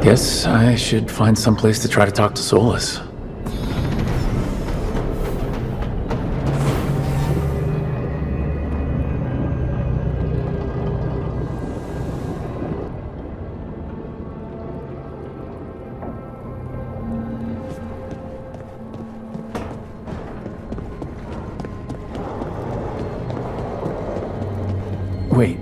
Guess I should find some place to try to talk to Solas. Wait,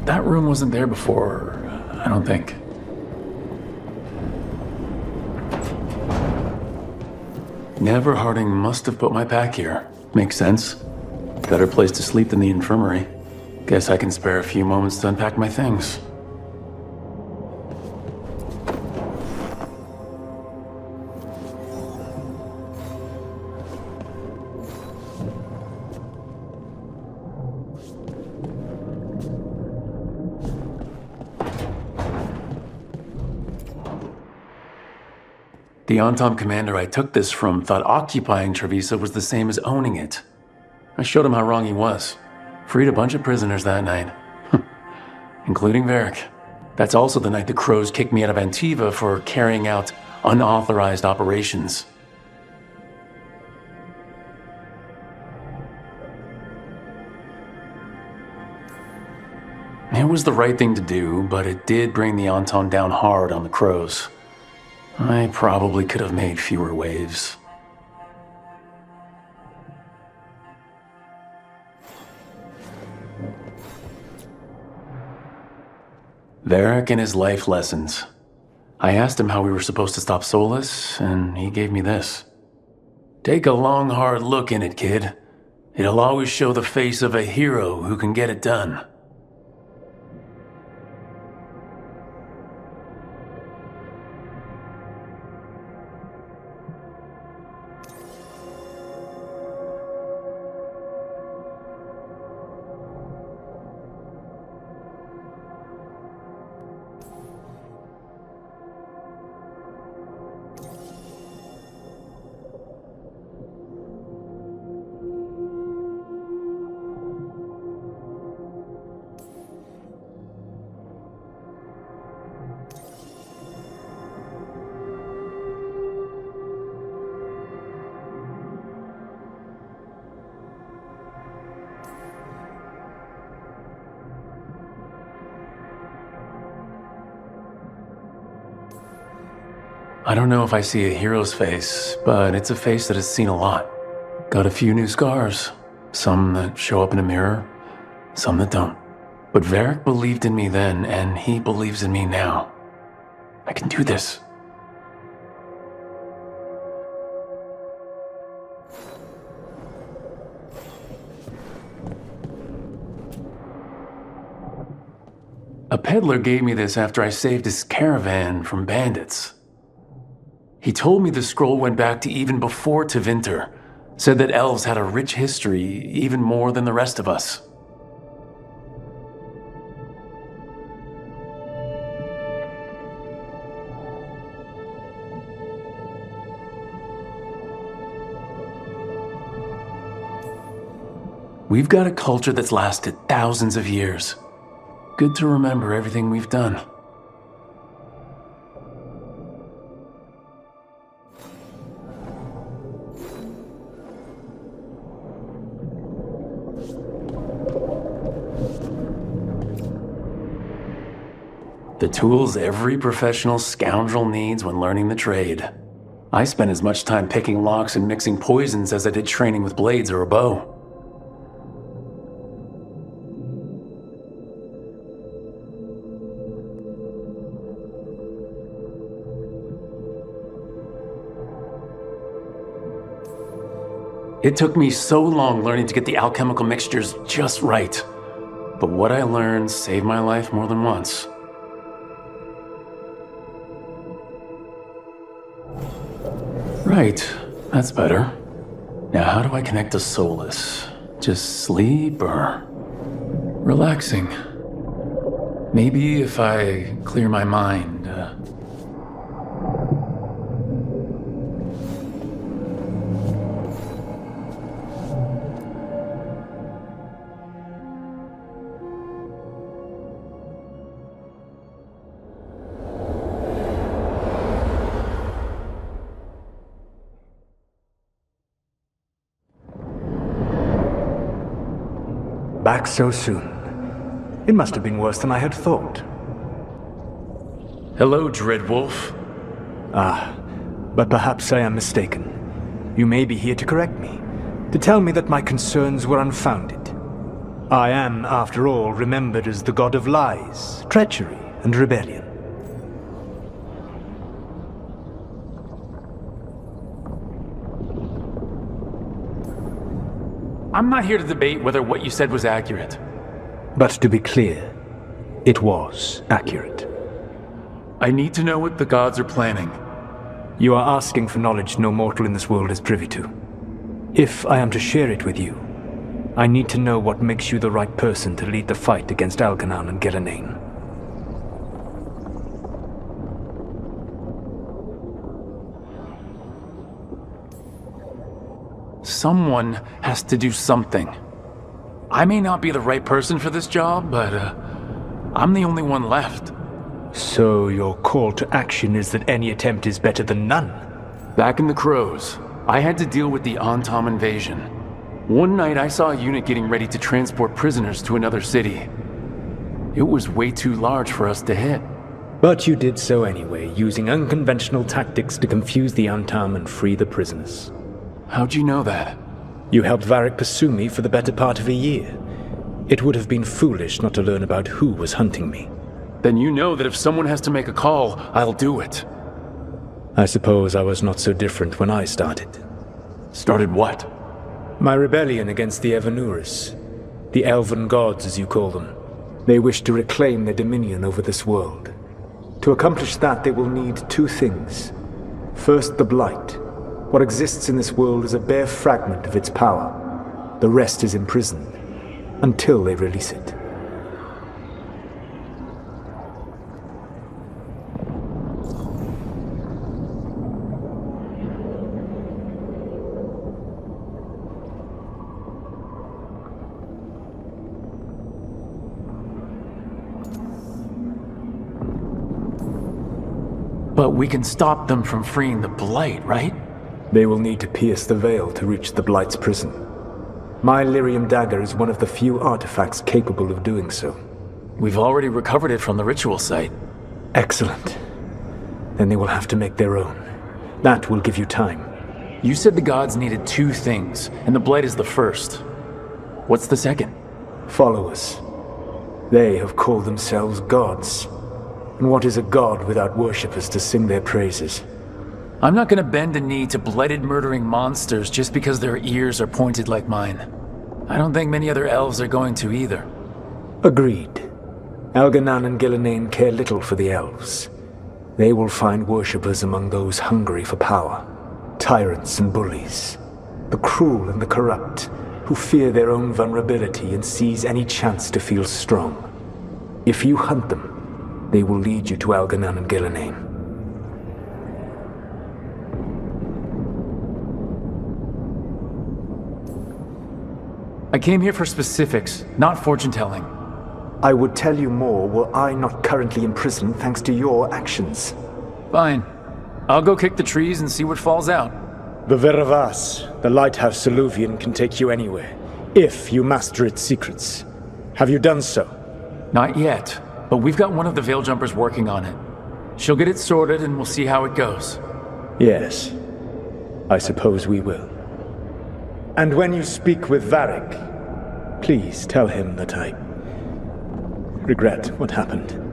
that room wasn't there before, I don't think. Neverharding must have put my pack here. Makes sense. Better place to sleep than the infirmary. Guess I can spare a few moments to unpack my things. The Ontom commander I took this from thought occupying Trevisa was the same as owning it. I showed him how wrong he was. Freed a bunch of prisoners that night. Including Varric. That's also the night the Crows kicked me out of Antiva for carrying out unauthorized operations. It was the right thing to do, but it did bring the Ontom down hard on the Crows. I probably could have made fewer waves. Varric and his life lessons. I asked him how we were supposed to stop Solas, and he gave me this. Take a long, hard look in it, kid. It'll always show the face of a hero who can get it done. I don't know if I see a hero's face, but it's a face that has seen a lot. Got a few new scars. Some that show up in a mirror, some that don't. But Varric believed in me then, and he believes in me now. I can do this. A peddler gave me this after I saved his caravan from bandits. He told me the scroll went back to even before Tevinter, said that elves had a rich history, even more than the rest of us. We've got a culture that's lasted thousands of years. Good to remember everything we've done. The tools every professional scoundrel needs when learning the trade. I spent as much time picking locks and mixing poisons as I did training with blades or a bow. It took me so long learning to get the alchemical mixtures just right. But what I learned saved my life more than once. Right, that's better. Now how do I connect to Solas? Just sleep or... relaxing? Maybe if I clear my mind. back so soon. It must have been worse than I had thought. Hello, Dreadwolf. But perhaps I am mistaken. You may be here to correct me, to tell me that my concerns were unfounded. I am, after all, remembered as the god of lies, treachery, and rebellion. I'm not here to debate whether what you said was accurate. But to be clear, it was accurate. I need to know what the gods are planning. You are asking for knowledge no mortal in this world is privy to. If I am to share it with you, I need to know what makes you the right person to lead the fight against Algernon and Gillenane. Someone has to do something. I may not be the right person for this job, but I'm the only one left. So your call to action is that any attempt is better than none? Back in the Crows, I had to deal with the Antom invasion. One night I saw a unit getting ready to transport prisoners to another city. It was way too large for us to hit. But you did so anyway, using unconventional tactics to confuse the Antom and free the prisoners. How'd you know that? You helped Varric pursue me for the better part of a year. It would have been foolish not to learn about who was hunting me. Then you know that if someone has to make a call, I'll do it. I suppose I was not so different when I started. Started what? My rebellion against the Evanuris. The elven gods, as you call them. They wish to reclaim their dominion over this world. To accomplish that, they will need two things. First, the Blight. What exists in this world is a bare fragment of its power. The rest is imprisoned, until they release it. But we can stop them from freeing the Blight, right? They will need to pierce the veil to reach the Blight's prison. My lyrium dagger is one of the few artifacts capable of doing so. We've already recovered it from the ritual site. Excellent. Then they will have to make their own. That will give you time. You said the gods needed two things, and the Blight is the first. What's the second? Followers. They have called themselves gods. And what is a god without worshippers to sing their praises? I'm not gonna bend a knee to blighted murdering monsters just because their ears are pointed like mine. I don't think many other elves are going to either. Agreed. Algernon and Gillenane care little for the elves. They will find worshippers among those hungry for power. Tyrants and bullies. The cruel and the corrupt, who fear their own vulnerability and seize any chance to feel strong. If you hunt them, they will lead you to Algernon and Gillenane. I came here for specifics, not fortune-telling. I would tell you more were I not currently imprisoned thanks to your actions. Fine. I'll go kick the trees and see what falls out. The Veravas, the lighthouse Eluvian, can take you anywhere, if you master its secrets. Have you done so? Not yet, but we've got one of the Veil Jumpers working on it. She'll get it sorted and we'll see how it goes. Yes. I suppose we will. And when you speak with Varric, please tell him that I regret what happened.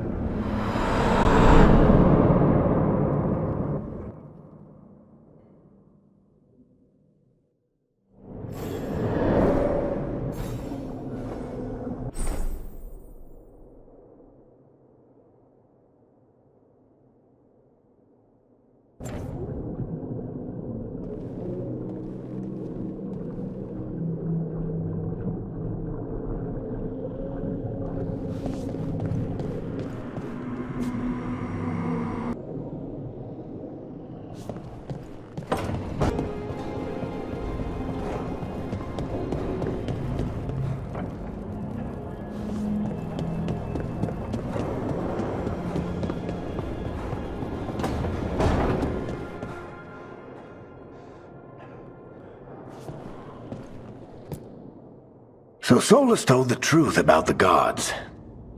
So Solas told the truth about the gods.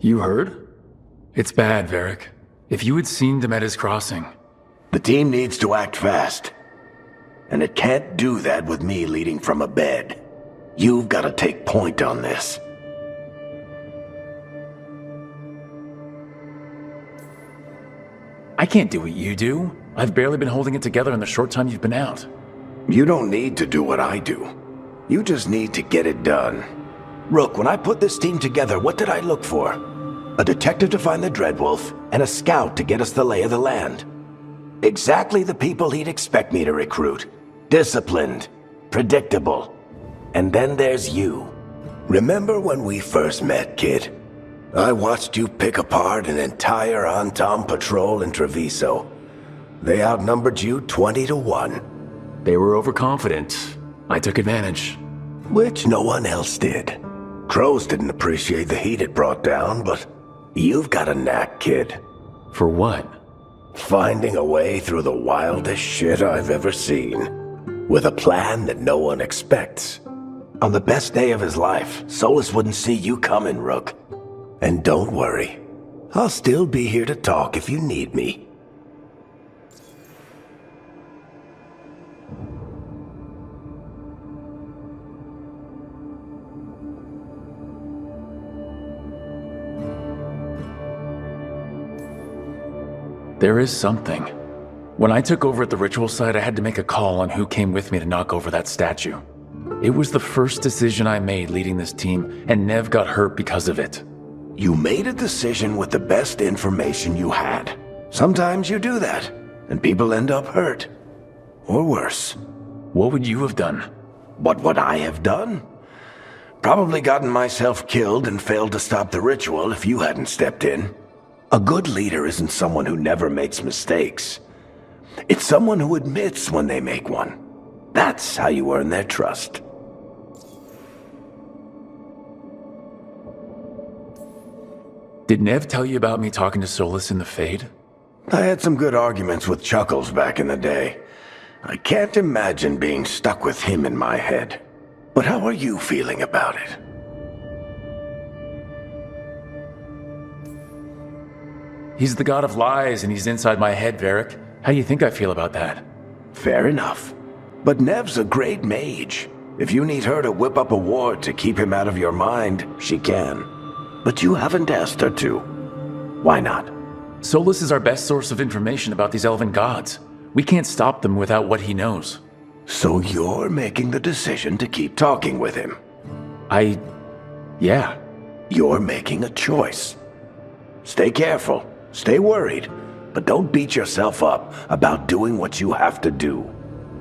You heard? It's bad, Varric. If you had seen Demeda's crossing... The team needs to act fast. And it can't do that with me leading from a bed. You've got to take point on this. I can't do what you do. I've barely been holding it together in the short time you've been out. You don't need to do what I do. You just need to get it done. Rook, when I put this team together, what did I look for? A detective to find the Dreadwolf, and a scout to get us the lay of the land. Exactly the people he'd expect me to recruit. Disciplined, predictable. And then there's you. Remember when we first met, kid? I watched you pick apart an entire Antom patrol in Treviso. They outnumbered you 20-1. They were overconfident. I took advantage. Which no one else did. Crows didn't appreciate the heat it brought down, but you've got a knack, kid. For what? Finding a way through the wildest shit I've ever seen. With a plan that no one expects. On the best day of his life, Solas wouldn't see you coming, Rook. And don't worry. I'll still be here to talk if you need me. There is something. When I took over at the ritual site, I had to make a call on who came with me to knock over that statue. It was the first decision I made leading this team, and Nev got hurt because of it. You made a decision with the best information you had. Sometimes you do that, and people end up hurt. Or worse. What would you have done? What would I have done? Probably gotten myself killed and failed to stop the ritual if you hadn't stepped in. A good leader isn't someone who never makes mistakes. It's someone who admits when they make one. That's how you earn their trust. Did Nev tell you about me talking to Solas in the Fade? I had some good arguments with Chuckles back in the day. I can't imagine being stuck with him in my head. But how are you feeling about it? He's the god of lies, and he's inside my head, Varric. How do you think I feel about that? Fair enough. But Nev's a great mage. If you need her to whip up a ward to keep him out of your mind, she can. But you haven't asked her to. Why not? Solas is our best source of information about these elven gods. We can't stop them without what he knows. So you're making the decision to keep talking with him? Yeah. You're making a choice. Stay careful. Stay worried, but don't beat yourself up about doing what you have to do.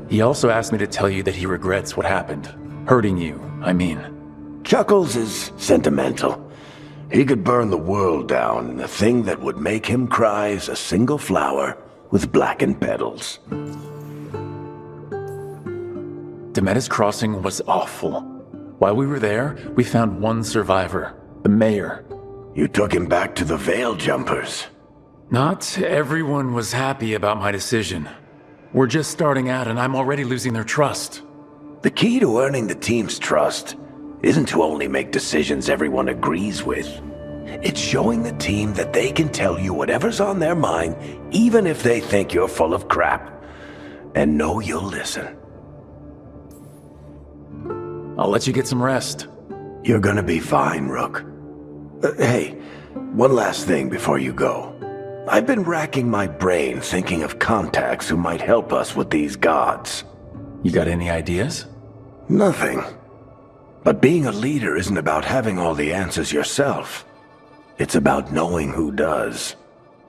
He also asked me to tell you that he regrets what happened. Hurting you, I mean. Chuckles is sentimental. He could burn the world down, and the thing that would make him cry is a single flower with blackened petals. Demeda's crossing was awful. While we were there, we found one survivor, the mayor. You took him back to the Veil Jumpers. Not everyone was happy about my decision. We're just starting out and I'm already losing their trust. The key to earning the team's trust isn't to only make decisions everyone agrees with. It's showing the team that they can tell you whatever's on their mind, even if they think you're full of crap. And know you'll listen. I'll let you get some rest. You're gonna be fine, Rook. Hey, one last thing before you go. I've been racking my brain thinking of contacts who might help us with these gods. You got any ideas? Nothing. But being a leader isn't about having all the answers yourself. It's about knowing who does.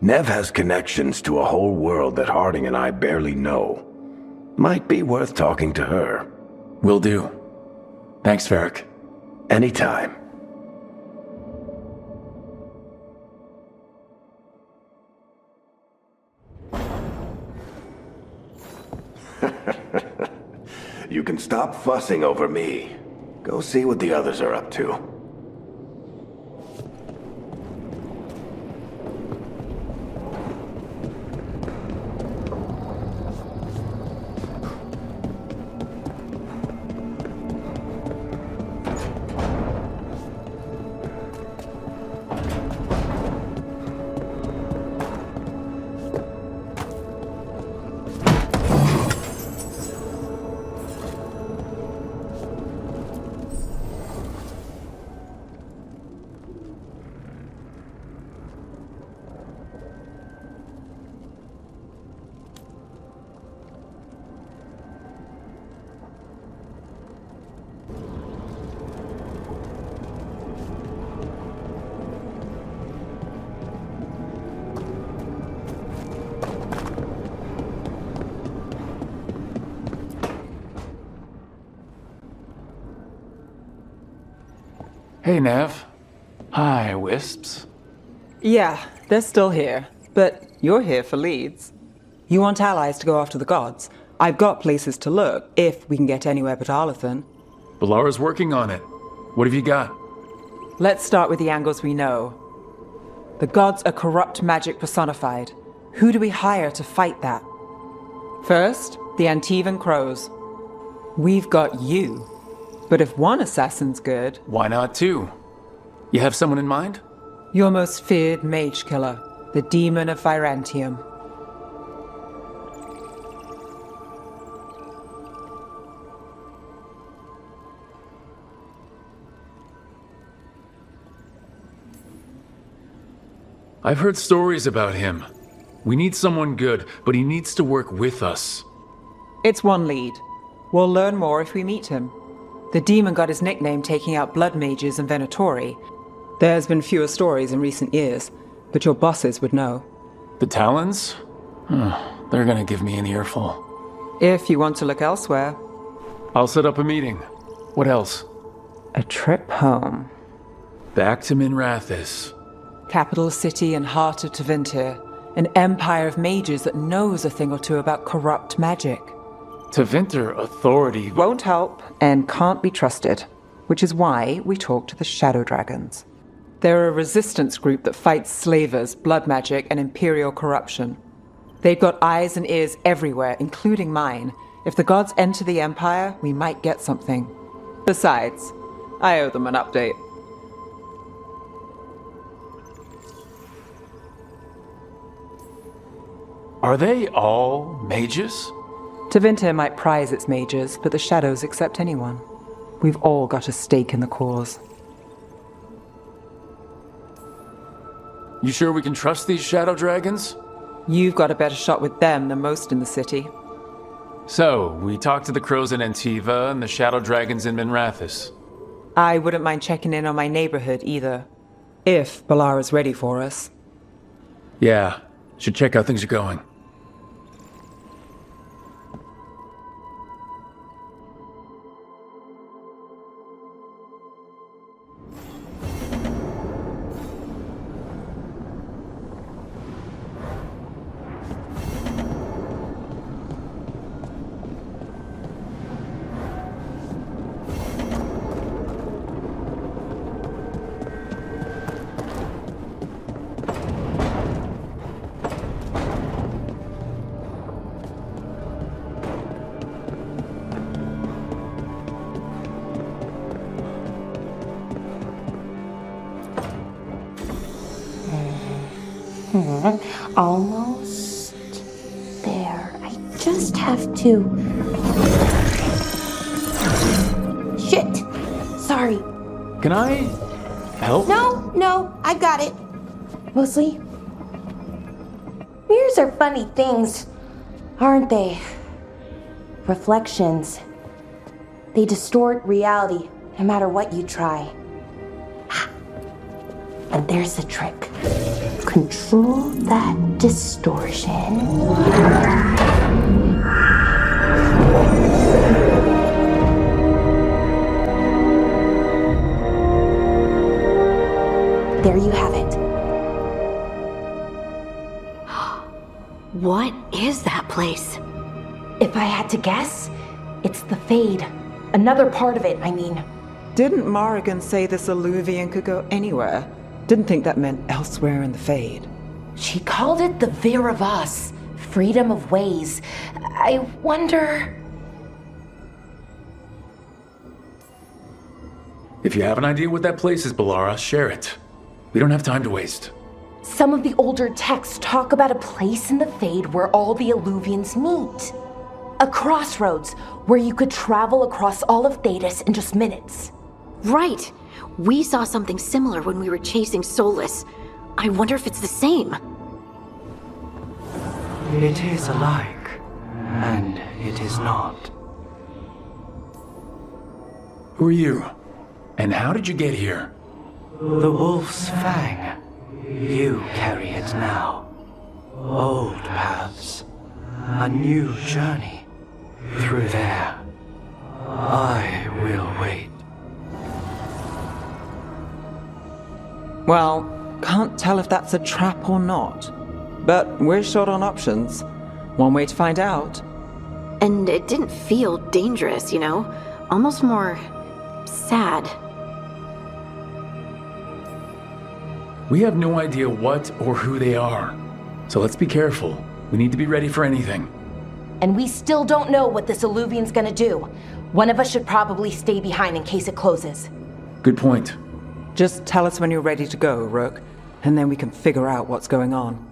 Nev has connections to a whole world that Harding and I barely know. Might be worth talking to her. Will do. Thanks, Varric. Anytime. You can stop fussing over me. Go see what the others are up to. Hey, Nev. Hi, Wisps. Yeah, they're still here. But you're here for leads. You want allies to go after the gods? I've got places to look, if we can get anywhere but Arlathan. Balara's working on it. What have you got? Let's start with the angles we know. The gods are corrupt magic personified. Who do we hire to fight that? First, the Antivan Crows. We've got you. But if one assassin's good... Why not two? You have someone in mind? Your most feared mage killer, the Demon of Virantium. I've heard stories about him. We need someone good, but he needs to work with us. It's one lead. We'll learn more if we meet him. The demon got his nickname taking out blood mages and Venatori. There's been fewer stories in recent years, but your bosses would know. The Talons? They're gonna give me an earful. If you want to look elsewhere. I'll set up a meeting. What else? A trip home. Back to Minrathis. Capital city and heart of Tevinter. An empire of mages that knows a thing or two about corrupt magic. Tevinter authority Won't help and can't be trusted, which is why we talk to the Shadow Dragons. They're a resistance group that fights slavers, blood magic, and imperial corruption. They've got eyes and ears everywhere, including mine. If the gods enter the empire, we might get something. Besides, I owe them an update. Are they all mages? Tevinter might prize its mages, but the Shadows accept anyone. We've all got a stake in the cause. You sure we can trust these Shadow Dragons? You've got a better shot with them than most in the city. So, we talked to the Crows in Antiva and the Shadow Dragons in Minrathis. I wouldn't mind checking in on my neighborhood either. If Balara's ready for us. Yeah, should check how things are going. Almost there. I just have to... Shit! Sorry. Can I help? No, I got it. Mostly. Mirrors are funny things, aren't they? Reflections. They distort reality, no matter what you try. And there's the trick. Control that distortion. There you have it. What is that place? If I had to guess, it's the Fade. Another part of it, I mean. Didn't Morrigan say this Eluvian could go anywhere? Didn't think that meant elsewhere in the Fade. She called it the Vir of Us, freedom of ways. I wonder... If you have an idea what that place is, Balara, share it. We don't have time to waste. Some of the older texts talk about a place in the Fade where all the Eluvians meet. A crossroads where you could travel across all of Thedas in just minutes. Right. We saw something similar when we were chasing Solas. I wonder if it's the same. It is alike, and it is not. Who are you? And how did you get here? The Wolf's Fang. You carry it now. Old paths. A new journey. Through there. I will wait. Well, can't tell if that's a trap or not. But we're short on options. One way to find out. And it didn't feel dangerous, you know? Almost more sad. We have no idea what or who they are. So let's be careful. We need to be ready for anything. And we still don't know what this Eluvian's gonna do. One of us should probably stay behind in case it closes. Good point. Just tell us when you're ready to go, Rook, and then we can figure out what's going on.